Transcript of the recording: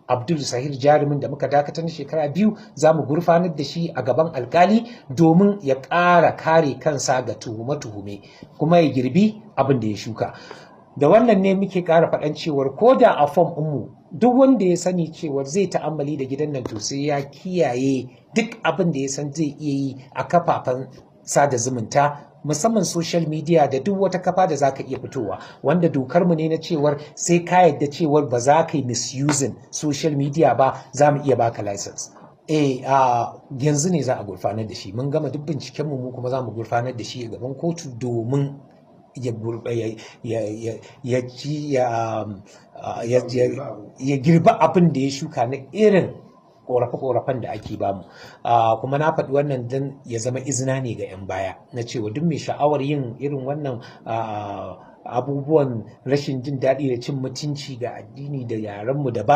Abdul Sahir jarumin da muka dakatar na shekara 2 za mu gurfanar da shi a gaban alkali domin ya ƙara kare kansa ga tuhume-tuhume kuma ya girbi abin da ya shuka. Da wannan ne muke ƙara faɗan cewar ko da a fom ɗinmu duk wanda ya sani cewar zai ta'ammali da gidan nan to sai ya kiyaye duk abin da ya san zai iya yi a kafafen sada zumunta, musamman social media da duk wata kafa da za ka iya fitowa, wanda dokarmu ne na cewar sai ka yadda cewar ba za ka yi misusing social media ba, za mu iya baka license. Yanzu ne za a gurfanar da shi, mun gama duk bincikenmu mu kuma za mu gurfanar da shi a gaban kotu domin ya girba abin da ya shuka na irin ƙorafe-ƙorafen da ake bamu. Kuma na faɗi wannan don ya zama izina ne ga 'yan baya na cewa duk mai sha'awar yin irin wannan abubuwan rashin jin daɗi da cin mutunci ga addini da yarenmu da